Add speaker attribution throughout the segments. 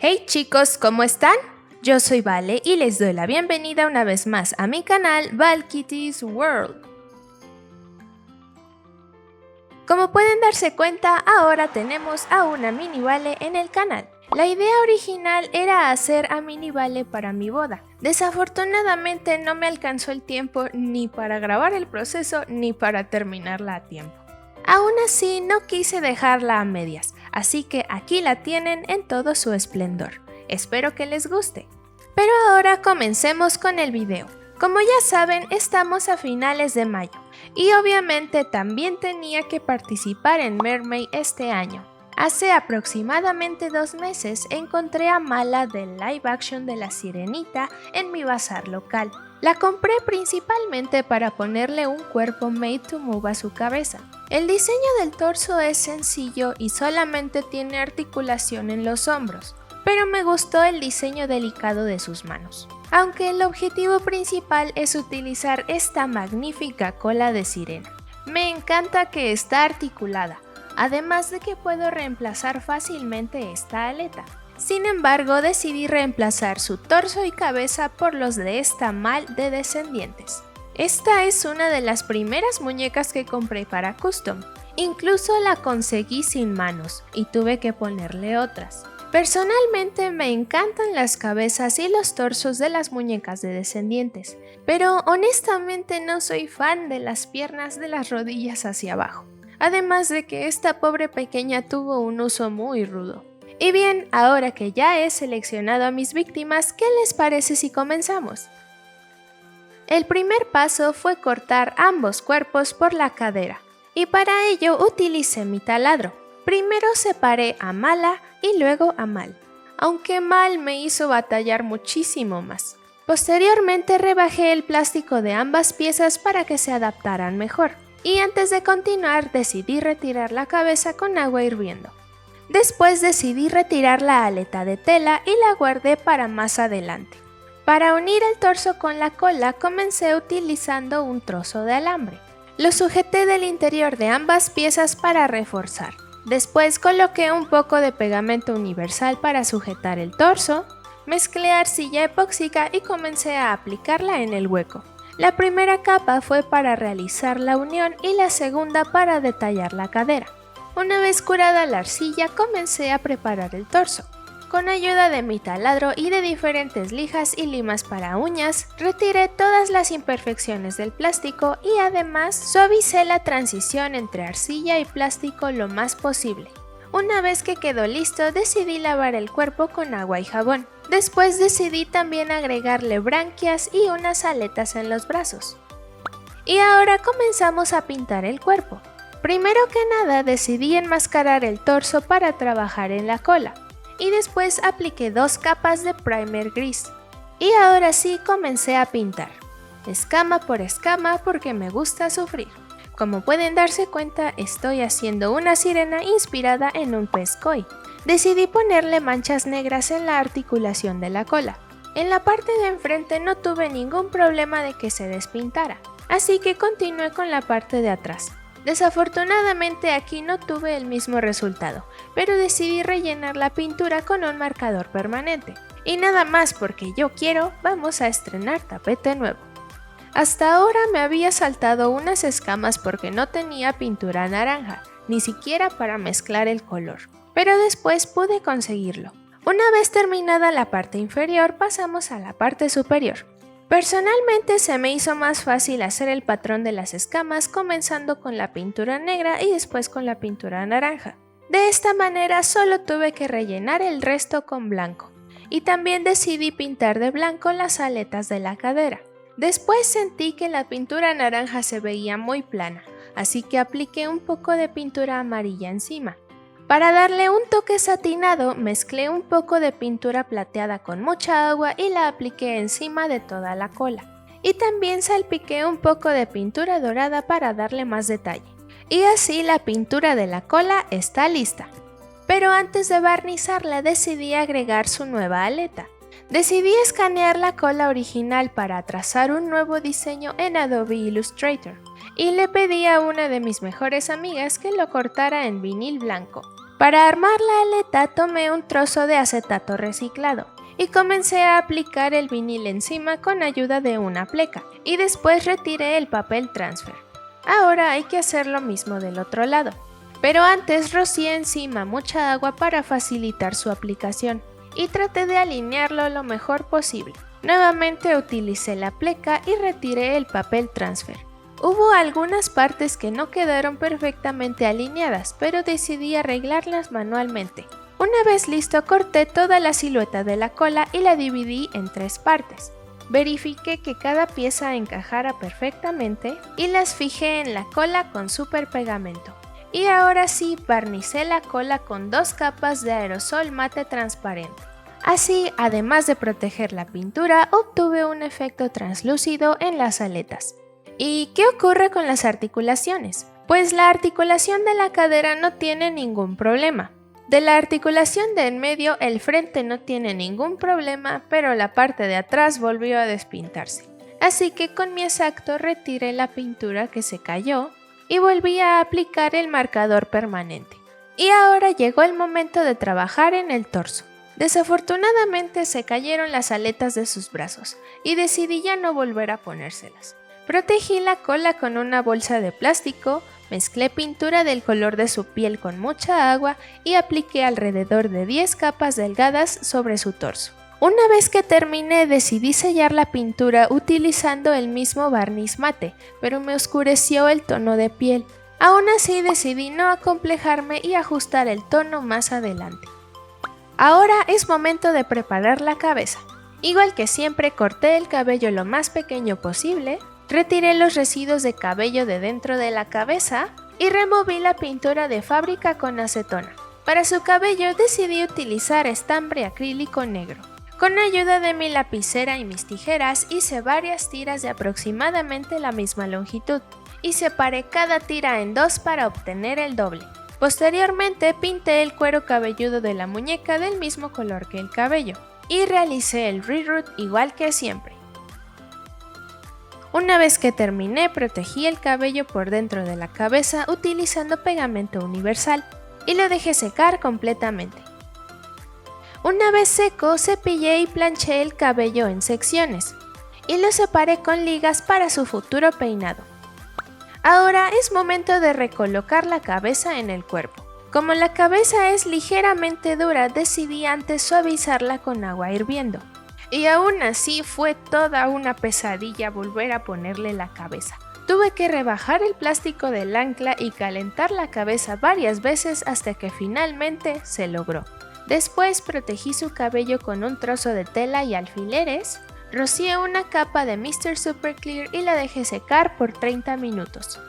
Speaker 1: Hey chicos, ¿cómo están? Yo soy Vale y les doy la bienvenida una vez más a mi canal Valkitty's World. Como pueden darse cuenta, ahora tenemos a una mini Vale en el canal. La idea original era hacer a mini Vale para mi boda. Desafortunadamente no me alcanzó el tiempo ni para grabar el proceso ni para terminarla a tiempo. Aún así no quise dejarla a medias, así que aquí la tienen en todo su esplendor. Espero que les guste. Pero ahora comencemos con el video. Como ya saben, estamos a finales de mayo y obviamente también tenía que participar en Mermaid este año. Hace aproximadamente 2 meses encontré a Mala del live action de La Sirenita en mi bazar local. La compré principalmente para ponerle un cuerpo made to move a su cabeza. El diseño del torso es sencillo y solamente tiene articulación en los hombros, pero me gustó el diseño delicado de sus manos. Aunque el objetivo principal es utilizar esta magnífica cola de sirena. Me encanta que está articulada, además de que puedo reemplazar fácilmente esta aleta. Sin embargo, decidí reemplazar su torso y cabeza por los de esta Mal de Descendientes. Esta es una de las primeras muñecas que compré para custom. Incluso la conseguí sin manos y tuve que ponerle otras. Personalmente me encantan las cabezas y los torsos de las muñecas de Descendientes, pero honestamente no soy fan de las piernas de las rodillas hacia abajo. Además de que esta pobre pequeña tuvo un uso muy rudo. Y bien, ahora que ya he seleccionado a mis víctimas, ¿qué les parece si comenzamos? El primer paso fue cortar ambos cuerpos por la cadera, y para ello utilicé mi taladro. Primero separé a Mala y luego a Mal, aunque Mal me hizo batallar muchísimo más. Posteriormente rebajé el plástico de ambas piezas para que se adaptaran mejor. Y antes de continuar decidí retirar la cabeza con agua hirviendo. Después decidí retirar la aleta de tela y la guardé para más adelante. Para unir el torso con la cola comencé utilizando un trozo de alambre. Lo sujeté del interior de ambas piezas para reforzar. Después coloqué un poco de pegamento universal para sujetar el torso, mezclé arcilla epóxica y comencé a aplicarla en el hueco. La primera capa fue para realizar la unión y la segunda para detallar la cadera. Una vez curada la arcilla, comencé a preparar el torso. Con ayuda de mi taladro y de diferentes lijas y limas para uñas, retiré todas las imperfecciones del plástico y además suavicé la transición entre arcilla y plástico lo más posible. Una vez que quedó listo, decidí lavar el cuerpo con agua y jabón. Después decidí también agregarle branquias y unas aletas en los brazos. Y ahora comenzamos a pintar el cuerpo. Primero que nada decidí enmascarar el torso para trabajar en la cola. Y después apliqué 2 capas de primer gris. Y ahora sí comencé a pintar. Escama por escama porque me gusta sufrir. Como pueden darse cuenta, estoy haciendo una sirena inspirada en un pez koi. Decidí ponerle manchas negras en la articulación de la cola. En la parte de enfrente no tuve ningún problema de que se despintara, así que continué con la parte de atrás. Desafortunadamente aquí no tuve el mismo resultado, pero decidí rellenar la pintura con un marcador permanente. Y nada más porque yo quiero, vamos a estrenar tapete nuevo. Hasta ahora me había saltado unas escamas porque no tenía pintura naranja, ni siquiera para mezclar el color, pero después pude conseguirlo. Una vez terminada la parte inferior, pasamos a la parte superior. Personalmente se me hizo más fácil hacer el patrón de las escamas comenzando con la pintura negra y después con la pintura naranja. De esta manera solo tuve que rellenar el resto con blanco. Y también decidí pintar de blanco las aletas de la cadera. Después sentí que la pintura naranja se veía muy plana, así que apliqué un poco de pintura amarilla encima. Para darle un toque satinado, mezclé un poco de pintura plateada con mucha agua y la apliqué encima de toda la cola. Y también salpiqué un poco de pintura dorada para darle más detalle. Y así la pintura de la cola está lista. Pero antes de barnizarla decidí agregar su nueva aleta. Decidí escanear la cola original para trazar un nuevo diseño en Adobe Illustrator y le pedí a una de mis mejores amigas que lo cortara en vinil blanco. Para armar la aleta tomé un trozo de acetato reciclado y comencé a aplicar el vinil encima con ayuda de una pleca y después retiré el papel transfer. Ahora hay que hacer lo mismo del otro lado, pero antes rocié encima mucha agua para facilitar su aplicación y traté de alinearlo lo mejor posible. Nuevamente utilicé la pleca y retiré el papel transfer. Hubo algunas partes que no quedaron perfectamente alineadas, pero decidí arreglarlas manualmente. Una vez listo, corté toda la silueta de la cola y la dividí en 3 partes. Verifiqué que cada pieza encajara perfectamente y las fijé en la cola con super pegamento. Y ahora sí, barnicé la cola con 2 capas de aerosol mate transparente. Así, además de proteger la pintura, obtuve un efecto translúcido en las aletas. ¿Y qué ocurre con las articulaciones? Pues la articulación de la cadera no tiene ningún problema. De la articulación de en medio, el frente no tiene ningún problema, pero la parte de atrás volvió a despintarse. Así que con mi X-Acto retiré la pintura que se cayó y volví a aplicar el marcador permanente. Y ahora llegó el momento de trabajar en el torso. Desafortunadamente se cayeron las aletas de sus brazos y decidí ya no volver a ponérselas. Protegí la cola con una bolsa de plástico, mezclé pintura del color de su piel con mucha agua y apliqué alrededor de 10 capas delgadas sobre su torso. Una vez que terminé decidí sellar la pintura utilizando el mismo barniz mate, pero me oscureció el tono de piel. Aún así decidí no acomplejarme y ajustar el tono más adelante. Ahora es momento de preparar la cabeza. Igual que siempre corté el cabello lo más pequeño posible, retiré los residuos de cabello de dentro de la cabeza y removí la pintura de fábrica con acetona. Para su cabello decidí utilizar estambre acrílico negro. Con ayuda de mi lapicera y mis tijeras hice varias tiras de aproximadamente la misma longitud y separé cada tira en 2 para obtener el doble. Posteriormente pinté el cuero cabelludo de la muñeca del mismo color que el cabello y realicé el reroot igual que siempre. Una vez que terminé, protegí el cabello por dentro de la cabeza utilizando pegamento universal y lo dejé secar completamente. Una vez seco, cepillé y planché el cabello en secciones y lo separé con ligas para su futuro peinado. Ahora es momento de recolocar la cabeza en el cuerpo. Como la cabeza es ligeramente dura, decidí antes suavizarla con agua hirviendo. Y aún así fue toda una pesadilla volver a ponerle la cabeza. Tuve que rebajar el plástico del ancla y calentar la cabeza varias veces hasta que finalmente se logró. Después protegí su cabello con un trozo de tela y alfileres, rocié una capa de Mr. Super Clear y la dejé secar por 30 minutos.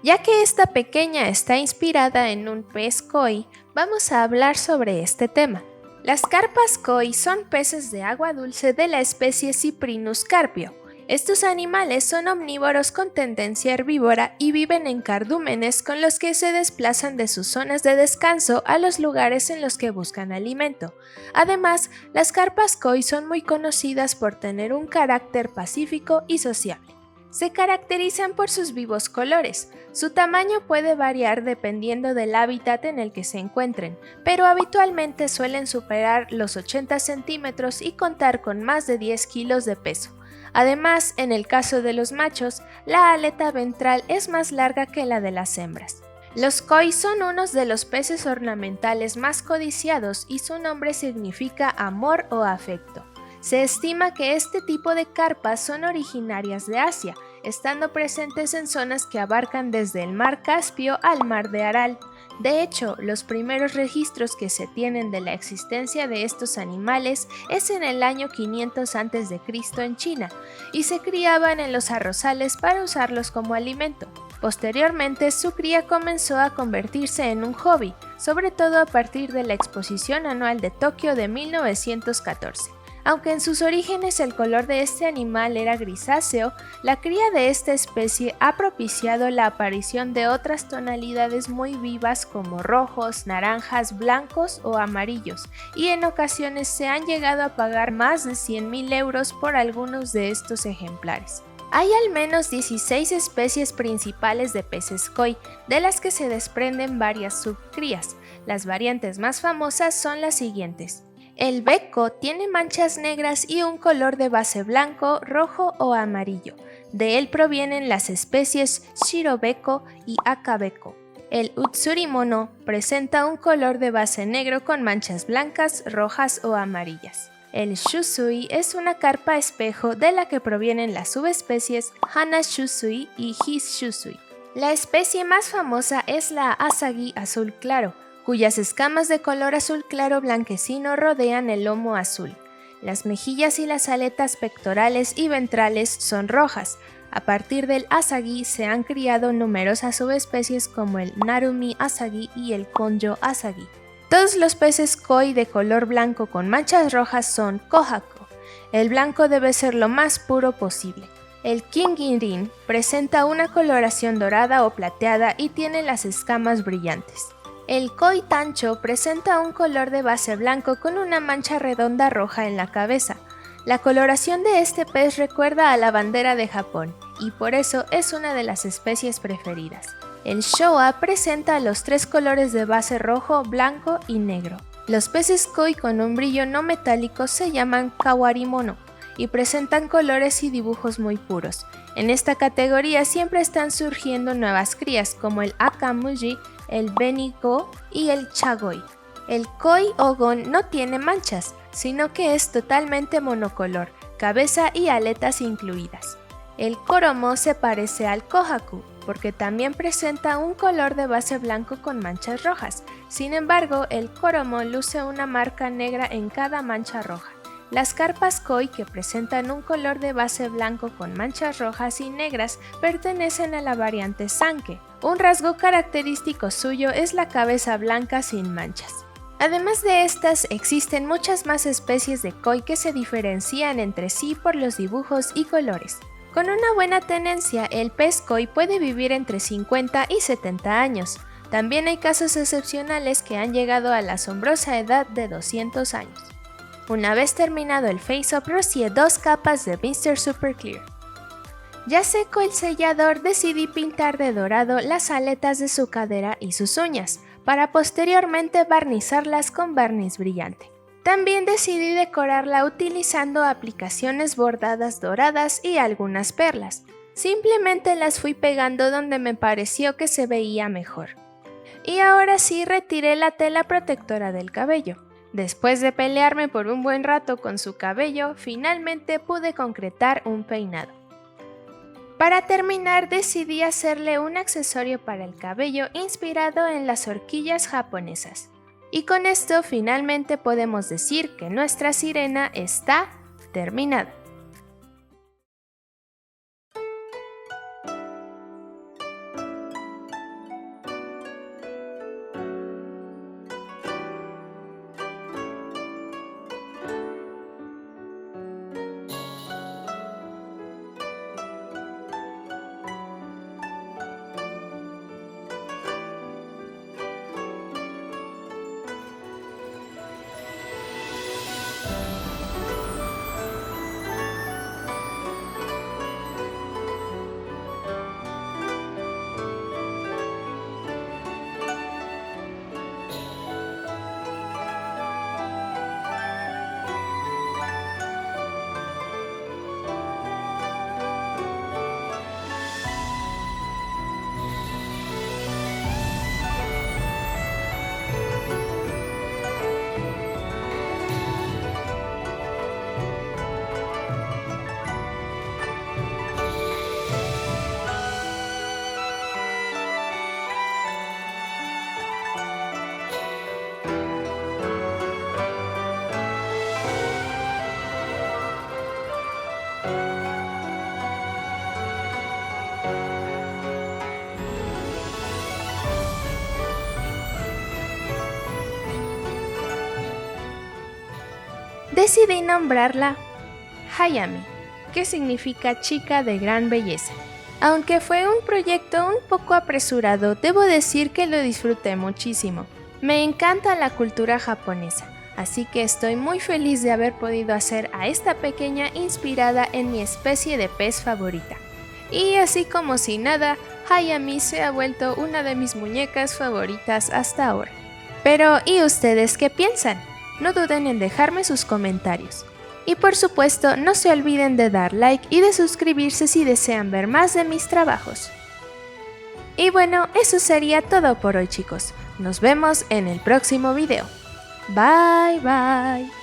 Speaker 1: Ya que esta pequeña está inspirada en un pez koi, vamos a hablar sobre este tema. Las carpas koi son peces de agua dulce de la especie Cyprinus carpio. Estos animales son omnívoros con tendencia herbívora y viven en cardúmenes con los que se desplazan de sus zonas de descanso a los lugares en los que buscan alimento. Además, las carpas koi son muy conocidas por tener un carácter pacífico y sociable. Se caracterizan por sus vivos colores. Su tamaño puede variar dependiendo del hábitat en el que se encuentren, pero habitualmente suelen superar los 80 centímetros y contar con más de 10 kilos de peso. Además, en el caso de los machos, la aleta ventral es más larga que la de las hembras. Los koi son unos de los peces ornamentales más codiciados y su nombre significa amor o afecto. Se estima que este tipo de carpas son originarias de Asia, estando presentes en zonas que abarcan desde el mar Caspio al mar de Aral. De hecho, los primeros registros que se tienen de la existencia de estos animales es en el año 500 a.C. en China, y se criaban en los arrozales para usarlos como alimento. Posteriormente, su cría comenzó a convertirse en un hobby, sobre todo a partir de la Exposición Anual de Tokio de 1914. Aunque en sus orígenes el color de este animal era grisáceo, la cría de esta especie ha propiciado la aparición de otras tonalidades muy vivas como rojos, naranjas, blancos o amarillos, y en ocasiones se han llegado a pagar más de 100.000 euros por algunos de estos ejemplares. Hay al menos 16 especies principales de peces koi, de las que se desprenden varias subcrías. Las variantes más famosas son las siguientes. El beko tiene manchas negras y un color de base blanco, rojo o amarillo. De él provienen las especies shirobeko y akabeko. El utsurimono presenta un color de base negro con manchas blancas, rojas o amarillas. El shusui es una carpa espejo de la que provienen las subespecies Hana shusui y His shusui. La especie más famosa es la asagi azul claro, cuyas escamas de color azul claro blanquecino rodean el lomo azul. Las mejillas y las aletas pectorales y ventrales son rojas. A partir del asagi se han criado numerosas subespecies como el narumi asagi y el konjo asagi. Todos los peces koi de color blanco con manchas rojas son kohako. El blanco debe ser lo más puro posible. El kingirin presenta una coloración dorada o plateada y tiene las escamas brillantes. El koi tancho presenta un color de base blanco con una mancha redonda roja en la cabeza. La coloración de este pez recuerda a la bandera de Japón y por eso es una de las especies preferidas. El showa presenta los tres colores de base rojo, blanco y negro. Los peces koi con un brillo no metálico se llaman kawarimono y presentan colores y dibujos muy puros. En esta categoría siempre están surgiendo nuevas crías como el akamuji, el benigo y el chagoi. El koi ogon no tiene manchas, sino que es totalmente monocolor, cabeza y aletas incluidas. El koromo se parece al kohaku, porque también presenta un color de base blanco con manchas rojas. Sin embargo, el koromo luce una marca negra en cada mancha roja. Las carpas koi que presentan un color de base blanco con manchas rojas y negras pertenecen a la variante sanke. Un rasgo característico suyo es la cabeza blanca sin manchas. Además de estas, existen muchas más especies de koi que se diferencian entre sí por los dibujos y colores. Con una buena tenencia, el pez koi puede vivir entre 50 y 70 años. También hay casos excepcionales que han llegado a la asombrosa edad de 200 años. Una vez terminado el face-up, rocié 2 capas de Mr. Super Clear. Ya seco el sellador, decidí pintar de dorado las aletas de su cadera y sus uñas, para posteriormente barnizarlas con barniz brillante. También decidí decorarla utilizando aplicaciones bordadas doradas y algunas perlas. Simplemente las fui pegando donde me pareció que se veía mejor. Y ahora sí retiré la tela protectora del cabello. Después de pelearme por un buen rato con su cabello, finalmente pude concretar un peinado. Para terminar, decidí hacerle un accesorio para el cabello inspirado en las horquillas japonesas. Y con esto finalmente podemos decir que nuestra sirena está terminada. Decidí nombrarla Hayami, que significa chica de gran belleza. Aunque fue un proyecto un poco apresurado, debo decir que lo disfruté muchísimo. Me encanta la cultura japonesa. Así que estoy muy feliz de haber podido hacer a esta pequeña inspirada en mi especie de pez favorita. Y así como si nada, Hayami se ha vuelto una de mis muñecas favoritas hasta ahora. Pero, ¿y ustedes qué piensan? No duden en dejarme sus comentarios. Y por supuesto, no se olviden de dar like y de suscribirse si desean ver más de mis trabajos. Y bueno, eso sería todo por hoy, chicos. Nos vemos en el próximo video. Bye bye.